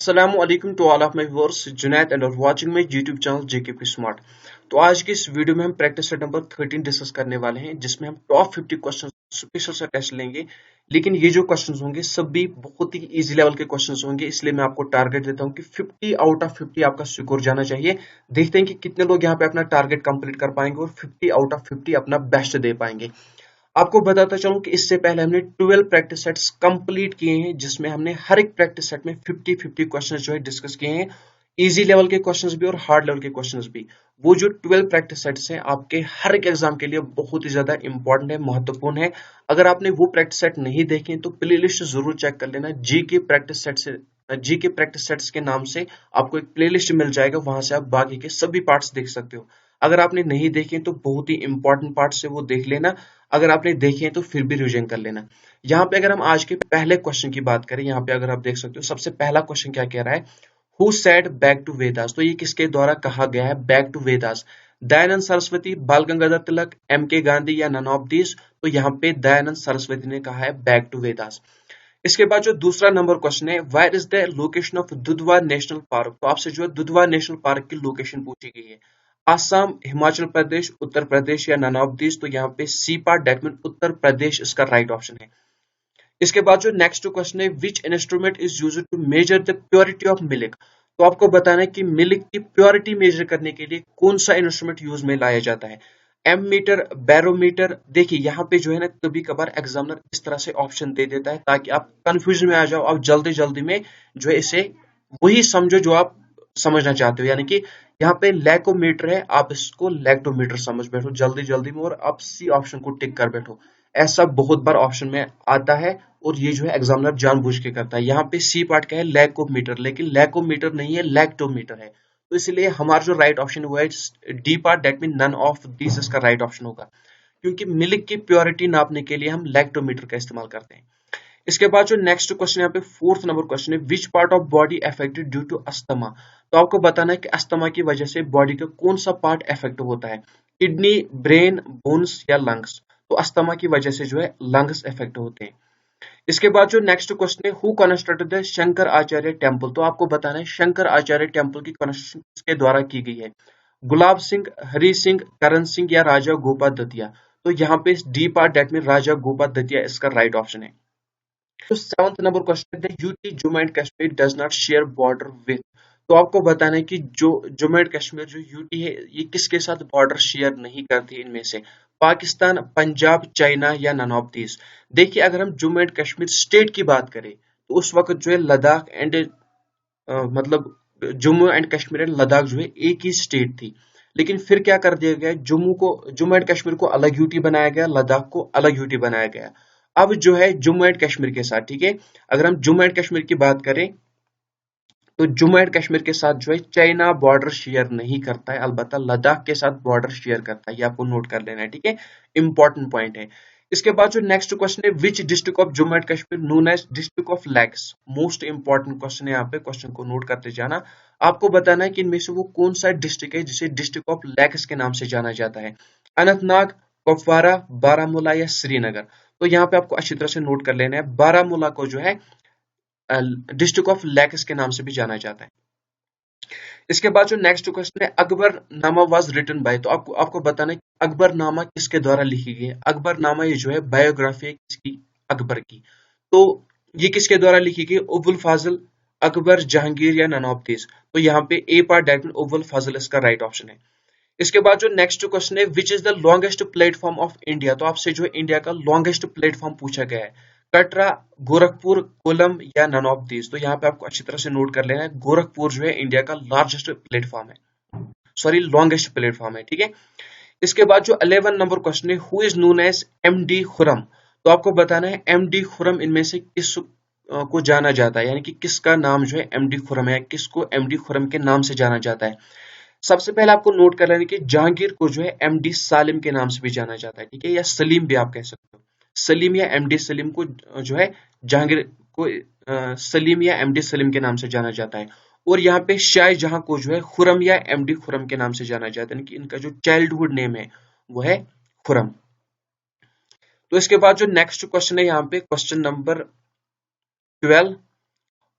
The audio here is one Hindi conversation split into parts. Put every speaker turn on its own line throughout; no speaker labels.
Assalamualaikum to all of my viewers, Junaid and are watching my YouTube channel JKP Smart। तो आज की इस वीडियो में हम प्रैक्टिस सेट नंबर 13 डिस्कस करने वाले हैं, जिसमें हम टॉप 50 क्वेश्चन स्पेशल सा टेस्ट लेंगे। लेकिन ये जो क्वेश्चंस होंगे सभी बहुत ही इजी लेवल के क्वेश्चंस होंगे, इसलिए मैं आपको टारगेट देता हूँ कि 50 आउट ऑफ 50 आपका स्कोर जाना चाहिए। देखते हैं कि कितने लोग यहाँ पे अपना टारगेट कंप्लीट कर पाएंगे और 50 आउट ऑफ 50 अपना बेस्ट दे पाएंगे। आपको बताता चलूं कि इससे पहले हमने 12 प्रैक्टिस सेट्स कंप्लीट किए हैं, जिसमें हमने हर एक प्रैक्टिस सेट में 50-50 क्वेश्चंस जो है डिस्कस किए हैं। इजी लेवल के क्वेश्चंस भी और हार्ड लेवल के क्वेश्चंस भी। वो जो 12 प्रैक्टिस सेट्स हैं आपके हर एक एग्जाम के लिए बहुत ही ज्यादा इंपॉर्टेंट है, महत्वपूर्ण है। अगर आपने वो प्रैक्टिस सेट नहीं देखे तो प्ले लिस्ट जरूर चेक कर लेना। जी के प्रैक्टिस सेट्स के नाम से आपको एक प्ले लिस्ट मिल जाएगा, वहां से आप बाकी के सभी पार्ट्स देख सकते हो। अगर आपने नहीं देखे तो बहुत ही इंपॉर्टेंट पार्ट से वो देख लेना। अगर आपने देखे हैं तो फिर भी रिवीजन कर लेना। यहाँ पे अगर हम आज के पहले क्वेश्चन की बात करें, यहाँ पे अगर आप देख सकते हो सबसे पहला क्वेश्चन क्या कह रहा है, who said back to Vedas. तो ये किसके द्वारा कहा गया है back to Vedas? Dayanand Saraswati, Bal Gangadhar Tilak, M के गांधी या नन ऑफ दिस? तो यहाँ पे दयानंद सरस्वती ने कहा है बैक टू वेदास। इसके बाद जो दूसरा नंबर क्वेश्चन है, where is the location of Dudhwa National Park. तो आपसे जो है दुधवा नेशनल पार्क की लोकेशन पूछी गई है। आसाम, हिमाचल प्रदेश, उत्तर प्रदेश या नन ऑफ दिस? तो यहाँ पे C part that mean Uttar Pradesh इसका राइट ऑप्शन है। इसके बाद जो नेक्स्ट क्वेश्चन है, which instrument is used to measure the purity of milk. तो आपको बताना है कि मिल्क की प्योरिटी मेजर करने के लिए कौन सा इंस्ट्रूमेंट यूज में लाया जाता है। Ammeter, barometer. देखिए यहाँ पे जो है ना कभी कभार एग्जामिनर इस तरह से ऑप्शन दे देता है ताकि आप कंफ्यूजन में आ जाओ, आप जल्दी जल्दी में जो है इसे वही समझो जो आप समझना चाहते हो। यानी कि यहाँ पे लैकोमीटर है, आप इसको लैक्टोमीटर समझ बैठो जल्दी जल्दी में और आप सी ऑप्शन को टिक कर बैठो। ऐसा बहुत बार ऑप्शन में आता है और ये जो है एग्जामिनर जानबूझ के करता है। यहाँ पे सी पार्ट क्या है, लैकोमीटर, लेकिन लैकोमीटर नहीं है, लैक्टोमीटर है। तो इसलिए हमारा जो राइट ऑप्शन हुआ है D part, that mean none of this इसका राइट ऑप्शन होगा, क्योंकि मिल्क की प्योरिटी नापने के लिए हम लैक्टोमीटर का इस्तेमाल करते हैं। इसके बाद जो नेक्स्ट क्वेश्चन यहाँ पे फोर्थ नंबर क्वेश्चन है, which part of body affected due to asthma. तो आपको बताना है कि अस्थमा की वजह से बॉडी का कौन सा पार्ट अफेक्ट होता है, किडनी, ब्रेन, बोन्स या लंग्स। तो अस्थमा की वजह से जो है लंग्स अफेक्ट होते हैं। इसके बाद जो नेक्स्ट क्वेश्चन है, who constructed the Shankar Acharya temple. तो आपको बताना है शंकर आचार्य टेम्पल की कंस्ट्रक्शन किसके द्वारा की गई है, गुलाब सिंह, हरि सिंह, करण सिंह या राजा गोपाल दतिया। तो यहाँ पे डी पार्ट डेट में राजा गोपाल दतिया इसका राइट ऑप्शन है। तो सेवंथ नंबर क्वेश्चन है, UT Jammu and Kashmir does not share border with. तो आपको बताना है कि जो जम्मू एंड कश्मीर जो यूटी है ये किसके साथ बॉर्डर शेयर नहीं करती इनमें से, पाकिस्तान, पंजाब, चाइना या नन ऑफ दिस। देखिए अगर हम जम्मू एंड कश्मीर स्टेट की बात करें तो उस वक्त जो है लद्दाख एंड मतलब जम्मू एंड कश्मीर एंड लद्दाख जो है एक ही स्टेट थी। लेकिन फिर क्या कर दिया गया, जम्मू एंड कश्मीर को अलग यूटी बनाया गया, लद्दाख को अलग यूटी बनाया गया। अब जो है जम्मू एंड कश्मीर के साथ, ठीक है, अगर हम जम्मू एंड कश्मीर की बात करें तो जम्मू एंड कश्मीर के साथ जो है चाइना बॉर्डर शेयर नहीं करता है, अलबत्ता लद्दाख के साथ बॉर्डर शेयर करता है। ये आपको नोट कर लेना है, ठीक है, इंपॉर्टेंट पॉइंट है। इसके बाद जो नेक्स्ट क्वेश्चन है, which district of Jammu and Kashmir known as district of lakes. Most important question है, यहाँ पे क्वेश्चन को नोट करते जाना। आपको बताना है कि इनमें से वो कौन सा डिस्ट्रिक्ट है जिसे डिस्ट्रिक्ट ऑफ लेक्स के नाम से जाना जाता है, अनंतनाग, कुपवारा, बारामूला या श्रीनगर। तो यहाँ पे आपको अच्छी तरह से नोट कर लेना है, बारामूला को जो है डिस्ट्रिक्ट ऑफ लेक्स के नाम से भी जाना जाता है। इसके बाद जो नेक्स्ट क्वेश्चन है, अकबर नामा वाज रिटन बाय। तो आपको बताना है कि अकबर नामा किसके द्वारा लिखी गई है। अकबर नामा ये जो है बायोग्राफी है किसकी, अकबर की। तो ये किसके द्वारा लिखी गई, अबुल फाजल, अकबर, जहांगीर या नन ऑफ दिस। तो यहाँ पे A part that mean Abul Fazal इसका राइट ऑप्शन है। इसके बाद जो नेक्स्ट क्वेश्चन है, which is the longest platform of India. तो आपसे जो है इंडिया का लॉन्गेस्ट प्लेटफॉर्म पूछा गया है, कटरा, गोरखपुर, कोलम या नन ऑफ दिस। तो यहाँ पे आपको अच्छी तरह से नोट कर लेना है, गोरखपुर जो है इंडिया का लार्जेस्ट प्लेटफॉर्म है, सॉरी लॉन्गेस्ट प्लेटफॉर्म है, ठीक है। इसके बाद जो 11 नंबर क्वेश्चन है, who is known as M D Khurram. तो आपको बताना है एम डी खुरम इनमें से किस को जाना जाता है, यानी कि किसका नाम जो है एम डी खुरम है, किसको एम डी खुरम के नाम से जाना जाता है। सबसे पहले आपको नोट कर लेना कि जहांगीर को जो है एमडी सालिम के नाम से भी जाना जाता है, ठीक है, या सलीम भी आप कह सकते हो। सलीम या एमडी सलीम को जो है जहांगीर को सलीम या एमडी सलीम के नाम से जाना जाता है। और यहाँ पे शाहजहां को जो है खुरम या एमडी खुरम के नाम से जाना जाता है, यानी कि इनका जो चाइल्डहुड नेम है वो है खुरम। तो इसके बाद जो नेक्स्ट क्वेश्चन है यहाँ पे question number 12,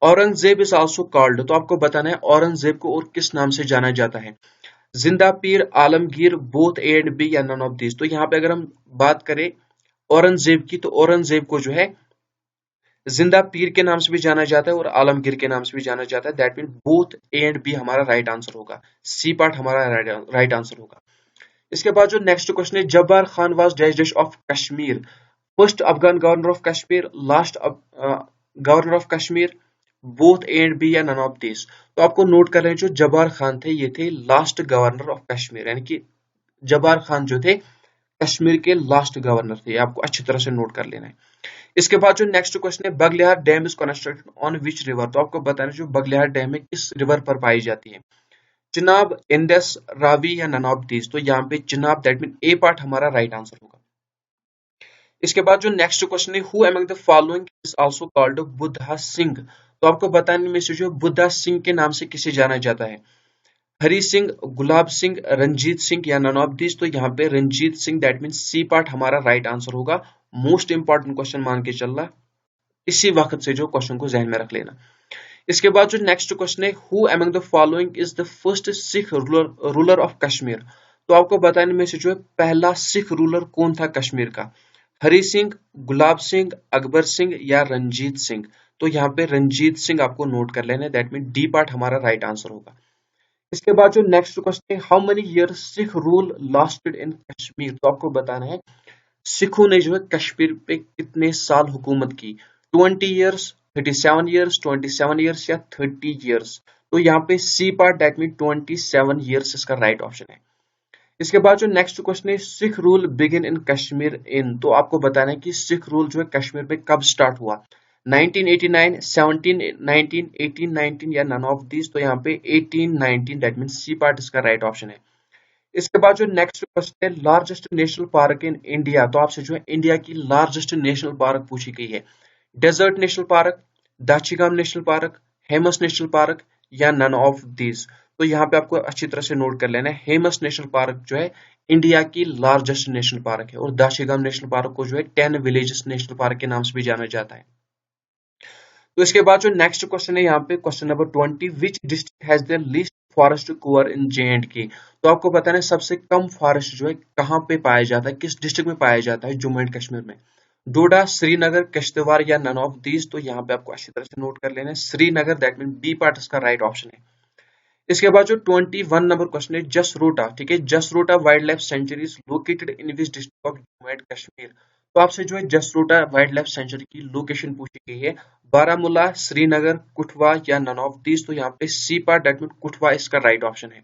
Aurangzeb is also called, तो आपको बताना है औरंगजेब को और किस नाम से जाना जाता है। Zinda Pir, Alamgir, both A and B या नन ऑफ दिस। तो यहाँ पे अगर हम बात करें औरंगजेब की, तो औरंगजेब को जो है जिंदा पीर के नाम से भी जाना जाता है और आलमगीर के नाम से भी जाना जाता है। That mean both A and B हमारा राइट आंसर होगा, सी पार्ट हमारा राइट आंसर होगा। इसके बाद जो नेक्स्ट क्वेश्चन है, Jabbar Khan was dash dash of Kashmir, first Afghan governor of Kashmir, last governor of Kashmir, both A and B या नन ऑफ दिस। तो आपको नोट कर रहे हैं जो जब्बार खान थे ये थे लास्ट गवर्नर ऑफ कश्मीर, यानी कि जब्बार खान जो थे कश्मीर के लास्ट गवर्नर थे, आपको अच्छी तरह से नोट कर लेना है। इसके बाद जो नेक्स्ट क्वेश्चन है, Baglihar dam is constructed on which river. तो आपको बताना है जो बगलिहार डैम है किस रिवर पर पाई जाती है। चिनाब, इंडस, रावी या नन ऑफ दीज। तो यहाँ पे Chenab, that mean A part हमारा राइट आंसर होगा। इसके बाद जो नेक्स्ट क्वेश्चन है, who among the following is also called Buddha Singh. तो आपको बताने में से जो बुद्धा सिंह के नाम से किसे जाना जाता है। हरी सिंह, गुलाब सिंह, रंजीत सिंह या नन ऑफ दिस। तो यहाँ पे Ranjit Singh, that mean C part हमारा राइट आंसर होगा। मोस्ट इंपॉर्टेंट क्वेश्चन मान के चल रहा, इसी वक्त से जो क्वेश्चन को जहन में रख लेना। इसके बाद जो नेक्स्ट क्वेश्चन है, who among the following is the first Sikh ruler of Kashmir. तो आपको बताने में से जो है पहला सिख रूलर कौन था कश्मीर का। हरी सिंह, गुलाब सिंह, अकबर सिंह या रंजीत सिंह। तो यहाँ पे रंजीत सिंह आपको नोट कर लेना है, दैट मीन डी पार्ट हमारा राइट आंसर होगा। इसके बाद जो नेक्स्ट क्वेश्चन है, how many years Sikh rule lasted in Kashmir. तो आपको बताना है सिखों ने जो है कश्मीर पे कितने साल हुकूमत की। 20 ईयर्स, 37 ईयर्स, 27 ईयर्स या 30 ईयर्स। तो यहाँ पे C part, that mean 27 years इसका राइट ऑप्शन है। इसके बाद जो नेक्स्ट क्वेश्चन है, Sikh rule begin in Kashmir in. तो आपको बताना है कि सिख रूल जो है कश्मीर में कब स्टार्ट हुआ। 1989, 1719, 1819 या नन ऑफ दिस। तो यहाँ पे 1819, दैट मीन सी पार्ट इसका राइट ऑप्शन है। इसके बाद जो नेक्स्ट क्वेश्चन है, largest national park in India. तो आपसे जो है इंडिया की लार्जेस्ट नेशनल पार्क पूछी गई है। Desert national park, Dachigam national park, Hemis national park या नन ऑफ दिस। तो यहाँ पे आपको अच्छी तरह से नोट कर लेना है, हेमस नेशनल पार्क जो है इंडिया की लार्जेस्ट नेशनल पार्क है, और दाचिगाम नेशनल पार्क को जो है 10 विलेजेस नेशनल पार्क के नाम से भी जाना जाता है। तो इसके बाद जो नेक्स्ट क्वेश्चन है यहाँ पे question number 20, which district has the least forest cover in J&K। तो आपको बताना है सबसे कम फॉरेस्ट जो है कहाँ पे पाया जाता है, किस डिस्ट्रिक्ट में पाया जाता है जम्मू एंड कश्मीर में। डोडा, श्रीनगर, किश्तवाड़ या नन ऑफ दीज। तो यहाँ पे आपको अच्छी तरह से नोट कर लेना है Srinagar, that mean B part इसका राइट ऑप्शन है। इसके बाद जो 21 नंबर क्वेश्चन है, जसरोटा, ठीक है, Jasrota wild life sanctuary is located in which district of Jammu and Kashmir. तो आपसे जो है जसरोटा वाइल्ड लाइफ सेंचुरी की लोकेशन पूछी गई है, बारामूला, श्रीनगर, कुठवा या नन ऑफ दीज। तो यहाँ पे C part, that mean Kathua इसका राइट ऑप्शन है।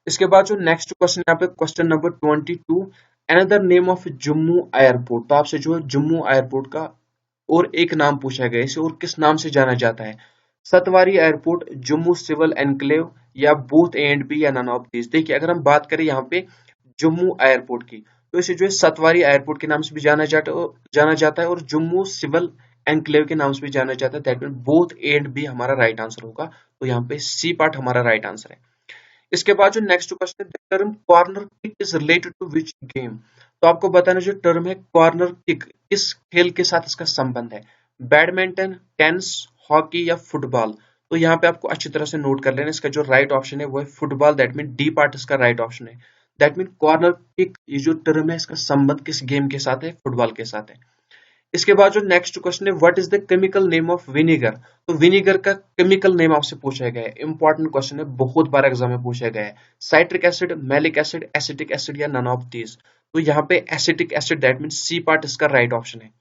इसके बाद जो नेक्स्ट क्वेश्चन यहाँ पे question number 22, another name of Jammu airport. तो आपसे जो है जम्मू एयरपोर्ट का और एक नाम पूछा गया, इसे और किस नाम से जाना जाता है। सतवारी एयरपोर्ट, जम्मू सिविल एनक्लेव या बोथ ए एंड बी या नन ऑफ दिस। देखिए अगर हम बात करें यहाँ पे जम्मू एयरपोर्ट की, तो इसे जो है सतवारी एयरपोर्ट के नाम से भी जाना जाता है और जम्मू सिविल एनक्लेव के नाम से भी जाना जाता है। That mean both A and B हमारा राइट आंसर होगा, तो यहाँ पे सी पार्ट हमारा राइट आंसर है। इसके बाद जो नेक्स्ट क्वेश्चन है, the term corner kick is related to which game. तो आपको बताना जो टर्म है कॉर्नर किक, किस खेल के साथ इसका संबंध है। बैडमिंटन, टेनिस, हॉकी या फुटबॉल। तो यहाँ पे आपको अच्छी तरह से नोट कर लेना, इसका जो राइट ऑप्शन है वो है football, that mean D part इसका राइट ऑप्शन है। दैट मीन कॉर्नर किक, ये जो टर्म है इसका संबंध किस गेम के साथ है, फुटबॉल के साथ है। इसके बाद जो नेक्स्ट क्वेश्चन है, what is the chemical name of vinegar. तो विनेगर का केमिकल नेम आपसे पूछा गया है, इंपॉर्टेंट क्वेश्चन है, बहुत बार एग्जाम में पूछा गया है। Citric acid, malic acid, acetic acid या नन ऑफ दीज। तो यहाँ पे acetic acid, that mean C part इसका राइट ऑप्शन है।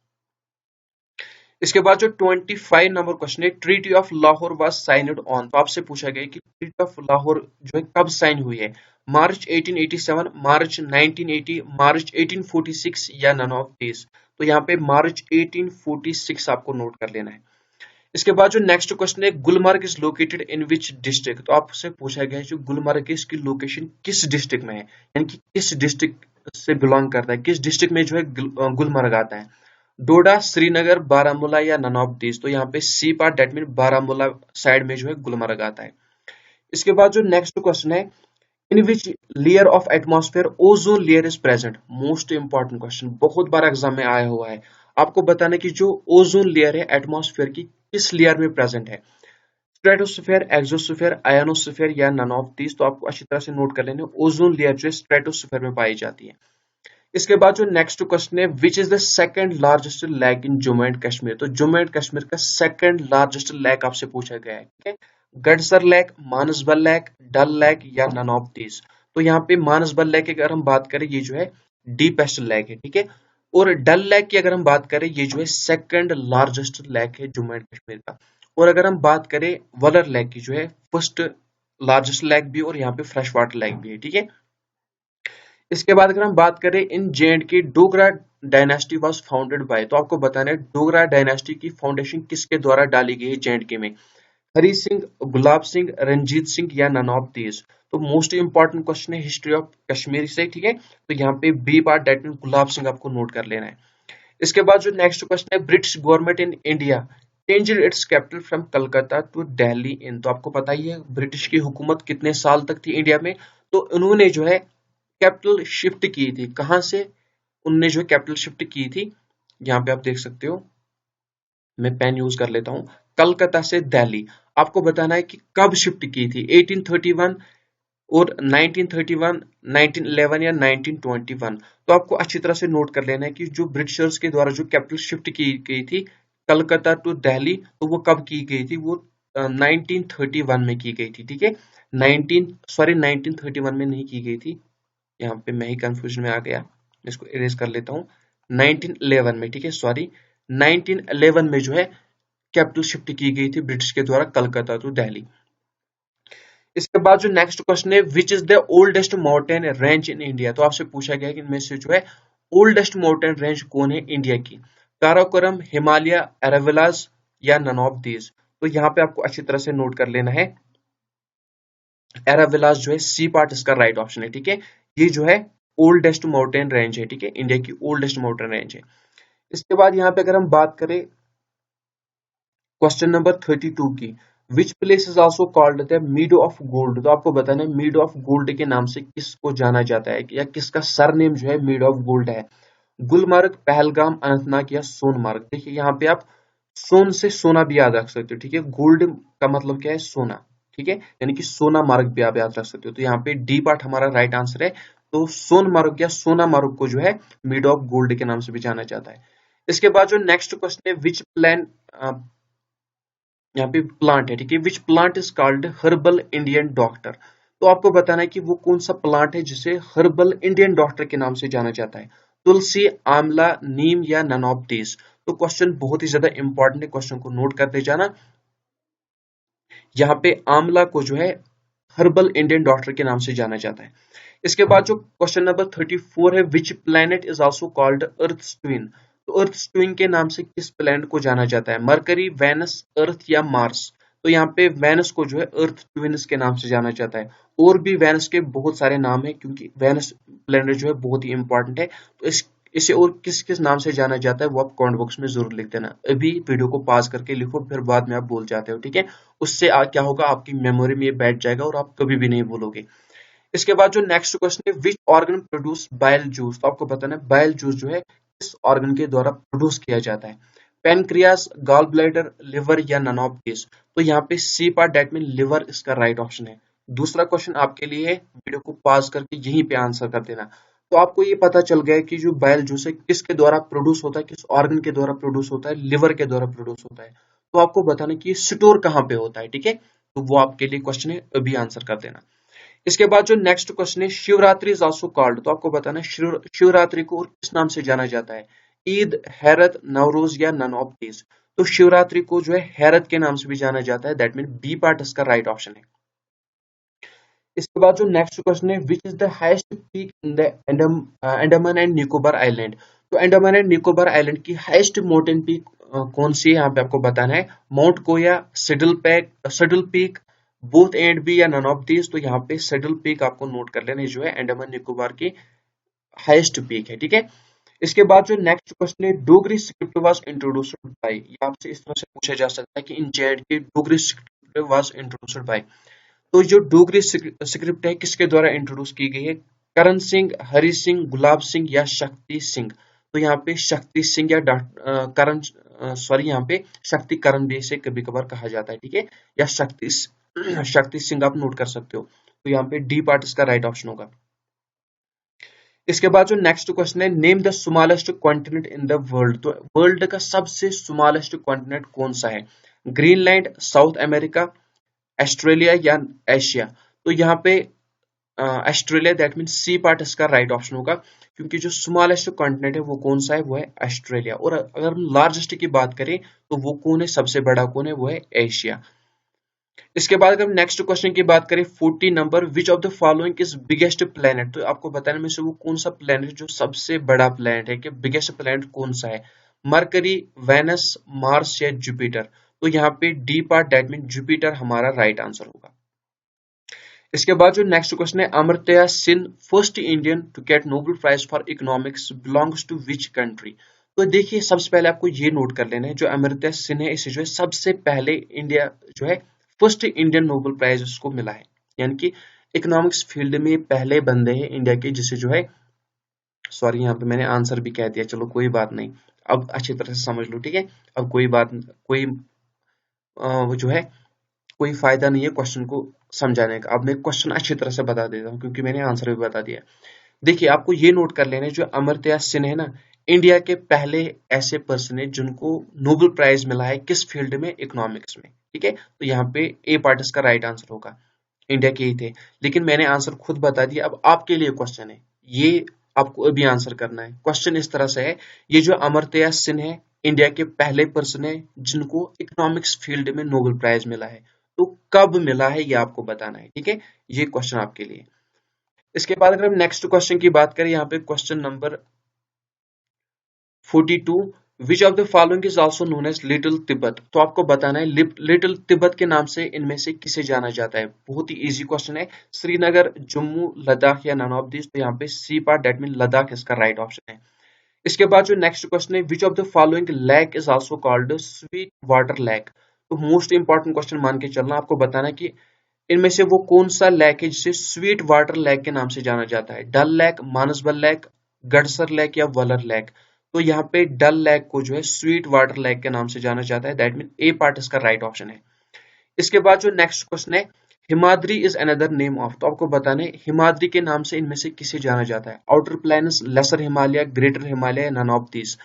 इसके बाद जो 25 नंबर क्वेश्चन है, treaty of Lahore was signed on. तो आपसे पूछा गया कि ट्रीटी ऑफ लाहौर जो है कब साइन हुई है। मार्च 1887, मार्च 1980, मार्च 1846 या नन ऑफ दिस। तो यहाँ पे मार्च 1846 आपको नोट कर लेना है। इसके बाद जो नेक्स्ट क्वेश्चन है, Gulmarg is located in which district. तो आपसे पूछा गया है जो गुलमर्ग है इसकी लोकेशन किस डिस्ट्रिक्ट में है, यानी कि किस डिस्ट्रिक्ट से बिलोंग करता है, किस डिस्ट्रिक्ट में जो है गुलमर्ग आता है। डोडा, श्रीनगर, बारामूला या नन ऑफ दिस। तो यहाँ पे C part, that mean Baramulla side में जो है गुलमर्ग आता है। इसके बाद जो नेक्स्ट क्वेश्चन है, in which layer of atmosphere ozone layer is present. Most important question, बहुत बार एग्जाम में आया हुआ है। आपको बताना कि जो ओजोन लेयर है एटमॉस्फेयर की किस लेयर में प्रेजेंट है? स्ट्रेटोस्फीयर, एक्सोस्फीयर, आयनोस्फीयर या नन ऑफ दीज? तो आपको अच्छी तरह से नोट कर लेना। ओजोन लेयर जो है स्ट्रेटोस्फीयर में पाई जाती है। इसके बाद जो नेक्स्ट क्वेश्चन है, which is the second largest lake in Jammu and Kashmir? तो जम्मू एंड कश्मीर का सेकंड लार्जेस्ट लेक आपसे पूछा गया है, ठीक है। गडसर लेक, मानसबल लेक, डल लेक या नन ऑफ दीज? तो यहाँ पे मानसबल लेक की अगर हम बात करें, ये जो है डीपेस्ट लेक है, ठीक है। और डल लेक की अगर हम बात करें, ये जो है सेकंड लार्जेस्ट लेक है जम्मू एंड कश्मीर का। और अगर हम बात करें वलर लेक की, जो है फर्स्ट लार्जेस्ट लेक भी और यहाँ पे फ्रेश वाटर लेक भी है, ठीक है। इसके बाद अगर हम बात करें इन जे एंड के, Dogra dynasty was founded by? तो आपको बताना है डोगरा डायनेस्टी की फाउंडेशन किसके द्वारा डाली गई है जे एंड के में? हरी सिंह, गुलाब सिंह, रंजीत सिंह या नन ऑफ दीज? तो मोस्ट इंपॉर्टेंट क्वेश्चन है हिस्ट्री ऑफ कश्मीर से, ठीक है। तो यहाँ पे B part that mean Gulab Singh आपको नोट कर लेना है। इसके बाद जो नेक्स्ट क्वेश्चन है, British government in India changed its capital from Calcutta to Delhi in? तो आपको पता ही है ब्रिटिश की हुकूमत कितने साल तक थी इंडिया में, तो उन्होंने जो है कैपिटल शिफ्ट की थी। कहां से उनने जो कैपिटल शिफ्ट की थी? यहाँ पे आप देख सकते हो, मैं पेन यूज कर लेता हूं, कलकत्ता से दिल्ली। आपको बताना है कि कब शिफ्ट की थी, 1831 और 1931, 1911 या 1921? तो आपको अच्छी तरह से नोट कर लेना है कि जो ब्रिटिशर्स के द्वारा जो कैपिटल शिफ्ट की गई थी कलकत्ता टू दिल्ली, तो वो कब की गई थी? वो 1931 में की गई थी, ठीक है। 1931 में नहीं की गई थी, यहाँ पे मैं ही कंफ्यूजन में आ गया, इसको इरेज कर लेता हूँ। 1911 में, ठीक है, सॉरी, 1911 में जो है कैपिटल शिफ्ट की गई थी ब्रिटिश के द्वारा कलकत्ता टू दिल्ली। इसके बाद जो नेक्स्ट क्वेश्चन है, which is the oldest mountain range in India? तो आपसे पूछा गया कि इनमें से जो है ओल्डेस्ट माउंटेन रेंज कौन है इंडिया की? काराकोरम, हिमालय, एराविलास या नन ऑफ दीज? तो यहाँ पे आपको अच्छी तरह से नोट कर लेना है, एराविलास जो है सी पार्ट इसका राइट ऑप्शन है, ठीक है। ये जो है ओल्डेस्ट माउंटेन रेंज है, ठीक है, इंडिया की ओल्डेस्ट माउंटेन रेंज है। इसके बाद यहाँ पे अगर हम बात करें क्वेश्चन नंबर 32 की, which place is also called the मीडो of gold? तो आपको बताना है मीडो ऑफ गोल्ड के नाम से किसको जाना जाता है, या किसका सरनेम जो है मीडो ऑफ गोल्ड है? गुलमर्ग, पहलगाम, अनंतनाग या सोनमर्ग? देखिए यहाँ पे आप सोन से सोना भी याद रख सकते हो, ठीक है। गोल्ड का मतलब क्या है? सोना, ठीक है, यानी कि सोना मार्ग भी आप याद रख सकते हो। तो यहाँ पे डी पार्ट हमारा राइट आंसर है। तो सोनमर्ग या सोना मार्ग को जो है मिड ऑफ गोल्ड के नाम से भी जाना जाता है। इसके बाद जो नेक्स्ट क्वेश्चन है, विच प्लान, यहाँ पे प्लांट है, ठीक है, which plant is called herbal Indian doctor? तो आपको बताना है कि वो कौन सा प्लांट है जिसे हर्बल इंडियन डॉक्टर के नाम से जाना जाता है? तुलसी, आंवला, नीम या नन ऑफ दीज? तो क्वेश्चन बहुत ही ज्यादा इंपॉर्टेंट है, क्वेश्चन को नोट करते जाना। यहाँ पे आंवला को जो है हर्बल इंडियन डॉक्टर के नाम से जाना जाता है। इसके बाद जो क्वेश्चन नंबर 34 है, which planet is also called earth twin? तो अर्थ ट्विन के नाम से किस प्लैनेट को जाना जाता है? मरकरी, वेनस, अर्थ या मार्स? तो यहाँ पे वेनस को जो है अर्थ ट्विनस के नाम से जाना जाता है। और भी वेनस के बहुत सारे नाम है, क्योंकि वेनस प्लैनेट जो है बहुत ही इंपॉर्टेंट है। तो इसे और किस किस नाम से जाना जाता है वो आप कमेंट बॉक्स में जरूर लिख देना। अभी वीडियो को पॉज करके लिखो, फिर बाद में आप भूल जाते हो, ठीक है। उससे क्या होगा, आपकी मेमोरी में ये बैठ जाएगा और आप कभी भी नहीं भूलोगे। इसके बाद जो नेक्स्ट क्वेश्चन है, which organ produce bile juice? तो आपको बताना है बाइल जूस जो है किस ऑर्गन के द्वारा प्रोड्यूस किया जाता है? पेनक्रियास, गॉल ब्लैडर, लिवर या नन ऑफ दिस? तो यहाँ पे C part that mean liver इसका राइट ऑप्शन है। दूसरा क्वेश्चन आपके लिए है, वीडियो को पॉज करके यहीं पे आंसर कर देना। तो आपको ये पता चल गया कि जो बाइल जूस है किसके द्वारा प्रोड्यूस होता है, किस ऑर्गन के द्वारा प्रोड्यूस होता है? लिवर के द्वारा प्रोड्यूस होता है। तो आपको बताना कि ये स्टोर कहाँ पे होता है, ठीक है। तो वो आपके लिए क्वेश्चन है, अभी आंसर कर देना। इसके बाद जो नेक्स्ट क्वेश्चन है, शिवरात्रि इज आल्सो कॉल्ड? तो आपको बताना है शिवरात्रि को और किस नाम से जाना जाता है? ईद, हैरत, नवरोज या नन ऑफ दीज? तो शिवरात्रि को जो है हैरत के नाम से भी जाना जाता है, दैट मीन बी पार्ट इसका राइट ऑप्शन है। इसके बाद जो नेक्स्ट क्वेश्चन है, which is the highest peak in the Andaman and Nicobar island? तो अंडमान एंड निकोबार आइलैंड की हाईएस्ट माउंटेन पीक कौन सी है? यहाँ पे आपको बताना है mount Koya, saddle peak, both and B या नन ऑफ दीज? तो यहाँ पे सडल पीक आपको नोट कर लेना, जो है अंडमान निकोबार की हाईएस्ट पीक है, ठीक है। इसके बाद जो नेक्स्ट क्वेश्चन है, Dogri script was introduced by? ये आपसे इस तरह से पूछा जा सकता है कि इन जेड की Dogri script was introduced by? तो जो डोगरी स्क्रिप्ट है किसके द्वारा इंट्रोड्यूस की गई है? करण सिंह, हरि सिंह, गुलाब सिंह या शक्ति सिंह? तो यहाँ पे शक्ति सिंह या करण, सॉरी यहाँ पे शक्ति करण भी इसे कभी कभार कहा जाता है, ठीक है, या शक्ति सिंह आप नोट कर सकते हो। तो यहाँ पे डी पार्ट इसका राइट ऑप्शन होगा। इसके बाद जो नेक्स्ट क्वेश्चन है, name the smallest continent in the world. तो वर्ल्ड का सबसे स्मॉलेस्ट कॉन्टिनेंट कौन सा है? ग्रीनलैंड, साउथ अमेरिका, ऑस्ट्रेलिया या एशिया। तो यहाँ पे Australia, that mean C part इसका राइट ऑप्शन होगा, क्योंकि जो स्मॉलेस्ट कॉन्टिनेंट है वो कौन सा है? वो है ऑस्ट्रेलिया। और अगर हम लार्जेस्ट की बात करें तो वो कौन है? सबसे बड़ा कौन है? वो है एशिया। इसके बाद अगर हम नेक्स्ट क्वेश्चन की बात करें 40 number, which of the following is biggest planet. तो आपको बताने में से वो कौन सा प्लेनेट जो सबसे बड़ा प्लेनेट है, कि बिगेस्ट प्लेनेट कौन सा है? मरकरी, वेनस, मार्स या जुपिटर। तो यहाँ पे D part, that mean Jupiter हमारा राइट आंसर होगा। इसके बाद जो नेक्स्ट क्वेश्चन है, Amartya Sen, first Indian to get Nobel prize for economics, belongs to which country. तो देखिए सबसे पहले आपको ये नोट कर लेना है, जो अमर्त्य सेन है इसे जो है सबसे पहले इंडिया जो है फर्स्ट इंडियन नोबेल प्राइज उसको मिला है, यानी कि इकोनॉमिक्स फील्ड में पहले बंदे हैं इंडिया के जिसे जो है, सॉरी यहाँ पे मैंने आंसर भी कह दिया, चलो कोई बात नहीं, अब अच्छी तरह से समझ लो, ठीक है। अब कोई जो है कोई फायदा नहीं है क्वेश्चन को समझाने का। अब मैं क्वेश्चन अच्छी तरह से बता देता हूँ क्योंकि मैंने आंसर भी बता दिया। देखिए आपको ये नोट कर लेना है, जो अमर्त्य सेन है ना, इंडिया के पहले ऐसे पर्सन है जिनको नोबेल प्राइज मिला है किस फील्ड में? इकोनॉमिक्स में, ठीक है। तो यहाँ पे ए पार्ट इसका राइट आंसर होगा, इंडिया के ही थे, लेकिन मैंने आंसर खुद बता दिया। अब आपके लिए क्वेश्चन है, ये आपको अभी आंसर करना है। क्वेश्चन इस तरह से है, ये जो अमर्त्य सेन है इंडिया के पहले पर्सन है जिनको इकोनॉमिक्स फील्ड में नोबेल प्राइज मिला है, तो कब मिला है ये आपको बताना है, ठीक है। ये क्वेश्चन आपके लिए। इसके बाद अगर हम नेक्स्ट क्वेश्चन की बात करें, यहाँ पे question number 42, which of the following is also known as little Tibet. तो आपको बताना है लिटिल तिब्बत के नाम से इनमें से किसे जाना जाता है। बहुत ही इजी क्वेश्चन है। श्रीनगर, जम्मू, लद्दाख या नन ऑफ दिस। तो यहाँ पे C part, that mean Ladakh इसका राइट ऑप्शन है। इसके बाद जो नेक्स्ट क्वेश्चन है, विच of the following lake is also called sweet water lake. तो मोस्ट इंपॉर्टेंट क्वेश्चन मान के चलना, आपको बताना कि इनमें से वो कौन सा लेक है जिसे स्वीट वाटर लेक के नाम से जाना जाता है। Dal lake, Manasbal lake, Gadsar lake या वलर लेक। तो यहाँ पे डल लेक को जो है स्वीट वाटर लेक के नाम से जाना जाता है, दैट मीन ए पार्ट इसका राइट ऑप्शन है। इसके बाद जो नेक्स्ट क्वेश्चन है, Himadri is another name of. तो आपको बताना है हिमाद्री के नाम से इनमें से किसे जाना जाता है। Outer plains, lesser Himalaya, greater Himalaya, none of this.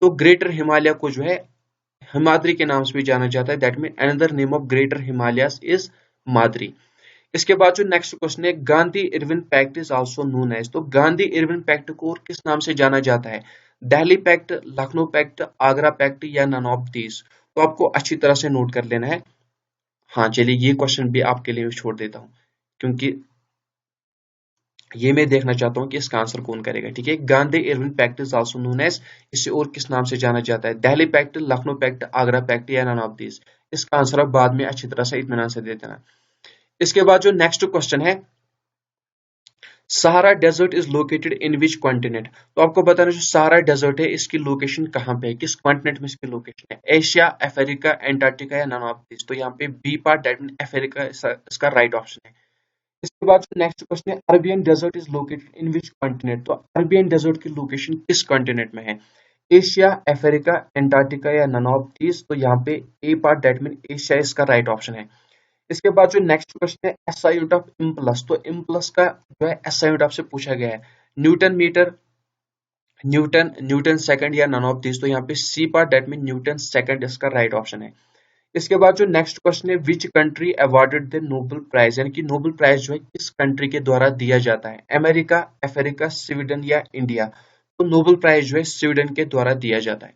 तो ग्रेटर हिमालय को जो है हिमाद्री के नाम से भी जाना जाता है, that mean another name of greater Himalayas is Madri. इसके बाद जो नेक्स्ट क्वेश्चन है, Gandhi Irwin pact is also known as. तो गांधी इरविन पैक्ट को और किस नाम से जाना जाता है? Delhi pact, Lucknow pact, Agra pact या नन ऑफ दीज। तो आपको अच्छी तरह से नोट कर लेना है। हाँ चलिए ये क्वेश्चन भी आपके लिए छोड़ देता हूँ, क्योंकि ये मैं देखना चाहता हूँ कि इसका आंसर कौन करेगा, ठीक है। Gandhi Irwin pact is also known as, इसे और किस नाम से जाना जाता है? Delhi pact, Lucknow pact, Agra pact या नन ऑफ दीज। इसका आंसर आप बाद में अच्छी तरह से इत्मीनान से दे देना। इसके बाद जो नेक्स्ट क्वेश्चन है, Sahara desert is located in which continent. तो आपको बताना जो सहारा डेजर्ट है इसकी लोकेशन कहाँ पे है, किस कॉन्टिनेंट में इसकी लोकेशन है? एशिया, अफ्रीका, एंटार्क्टिका या नन ऑफ दिस। तो यहाँ पे B part, that mean Africa इसका राइट ऑप्शन है। इसके बाद जो नेक्स्ट क्वेश्चन है, Arabian desert is located in which continent. तो अरबियन डेजर्ट की लोकेशन किस कॉन्टिनेंट में है? एशिया, अफ्रीका, एंटार्क्टिका या नन ऑफ दिस। तो यहाँ पे A part, that mean Asia इसका राइट ऑप्शन है। इसके बाद जो नेक्स्ट क्वेश्चन है, एसआई यूनिट ऑफ इम्पल्स। तो इम्पल्स का जो है एसआई यूनिट आपसे पूछा गया है, न्यूटन मीटर, न्यूटन सेकंड या नन ऑफ दिस। तो यहाँ पे C part, that mean newton second इसका राइट ऑप्शन है। इसके बाद जो नेक्स्ट क्वेश्चन है, which country awarded the Nobel prize, यानी कि नोबेल प्राइज जो है किस कंट्री के द्वारा दिया जाता है? अमेरिका, अफ्रीका, स्वीडन या इंडिया। तो नोबेल प्राइज जो है स्वीडन के द्वारा दिया जाता है।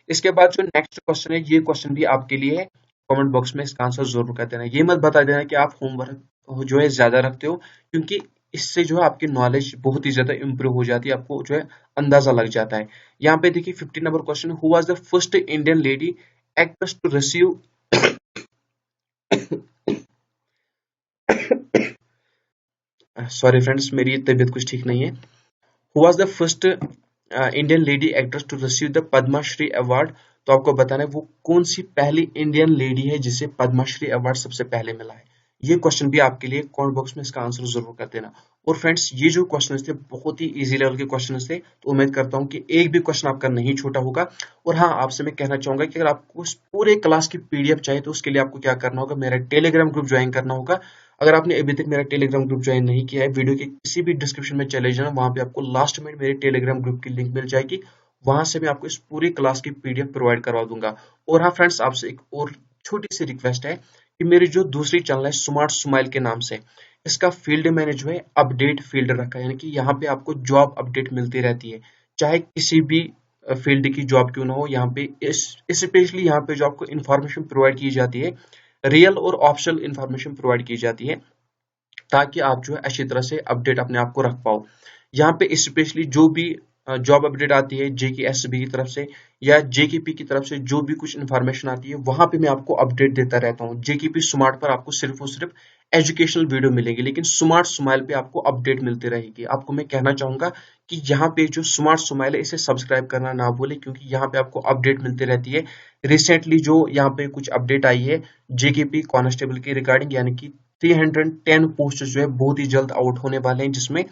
इसके बाद जो नेक्स्ट क्वेश्चन है, ये क्वेश्चन भी आपके लिए है, कमेंट बॉक्स में इसका आंसर जरूर कर देना। ये मत बता देना कि आप होमवर्क जो है ज्यादा रखते हो, क्योंकि इससे जो है आपकी नॉलेज बहुत ही ज्यादा इंप्रूव हो जाती है, आपको जो है अंदाजा लग जाता है। यहाँ पे देखिए 50 number question, who was the first Indian lady actress to receive sorry friends, मेरी तबीयत कुछ ठीक नहीं है। Who was the first Indian lady actress to receive the Padmashri award. तो आपको बताना है वो कौन सी पहली इंडियन लेडी है जिसे पद्मश्री अवार्ड सबसे पहले मिला है। ये क्वेश्चन भी आपके लिए कमेंट बॉक्स में इसका आंसर जरूर कर देना। और फ्रेंड्स ये जो क्वेश्चन थे बहुत ही इजी लेवल के क्वेश्चन थे, तो उम्मीद करता हूँ कि एक भी क्वेश्चन आपका नहीं छूटा होगा। और हाँ, आपसे मैं कहना चाहूंगा कि अगर आपको उस पूरे क्लास की पीडीएफ चाहिए तो उसके लिए आपको क्या करना होगा, मेरा टेलीग्राम ग्रुप ज्वाइन करना होगा। अगर आपने अभी तक मेरा टेलीग्राम ग्रुप ज्वाइन नहीं किया है, वीडियो के किसी भी डिस्क्रिप्शन में चले जाना, वहां पे आपको लास्ट में मेरे टेलीग्राम ग्रुप की लिंक मिल जाएगी। वहां से मैं आपको इस पूरी क्लास की पीडीएफ प्रोवाइड करवा दूंगा। और हाँ फ्रेंड्स, आपसे एक और छोटी सी रिक्वेस्ट है कि मेरी जो दूसरी चैनल है स्मार्ट स्माइल के नाम से, इसका फील्ड मैंने जो है अपडेट फील्ड रखा है, यानी कि यहाँ पे आपको जॉब अपडेट मिलती रहती है, चाहे किसी भी फील्ड की जॉब क्यों ना हो। यहाँ पे स्पेशली यहाँ पे जो आपको इन्फॉर्मेशन प्रोवाइड की जाती है, रियल और ऑप्शनल इन्फॉर्मेशन प्रोवाइड की जाती है, ताकि आप जो है अच्छी तरह से अपडेट अपने आप को रख पाओ। यहाँ पे स्पेशली जो भी जॉब अपडेट आती है जेकेएसबी की तरफ से या जेकेपी की तरफ से, जो भी कुछ इन्फॉर्मेशन आती है वहां पे मैं आपको अपडेट देता रहता हूँ। जेकेपी स्मार्ट पर आपको सिर्फ और सिर्फ एजुकेशनल वीडियो मिलेगी, लेकिन स्मार्ट स्माइल पे आपको अपडेट मिलती रहेगी। आपको मैं कहना चाहूंगा कि यहाँ पे जो स्मार्ट स्माइल है इसे सब्सक्राइब करना ना भूले, क्योंकि यहाँ पे आपको अपडेट मिलती रहती है। रिसेंटली जो यहाँ पे कुछ अपडेट आई है जेकेपी कांस्टेबल की रिगार्डिंग, यानी कि 310 पोस्ट जो है बहुत ही जल्द आउट होने वाले हैं, जिसमें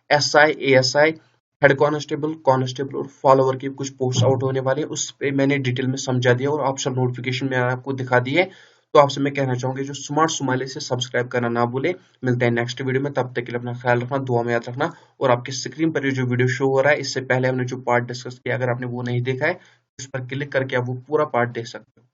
SI, ASI, head constable, constable और फॉलोवर की कुछ पोस्ट आउट होने वाले हैं। उस पे मैंने डिटेल में समझा दिया और ऑप्शन नोटिफिकेशन में आपको दिखा दी है। तो आपसे मैं कहना चाहूंगा जो स्मार्ट स्माइली से सब्सक्राइब करना ना भूले। मिलते हैं नेक्स्ट वीडियो में, तब तक के लिए अपना ख्याल रखना, दुआ में याद रखना। और आपकी स्क्रीन पर ये जो वीडियो शो हो रहा है, इससे पहले हमने जो पार्ट डिस्कस किया, अगर आपने वो नहीं देखा है, उस पर क्लिक करके आप वो पूरा पार्ट देख सकते हो।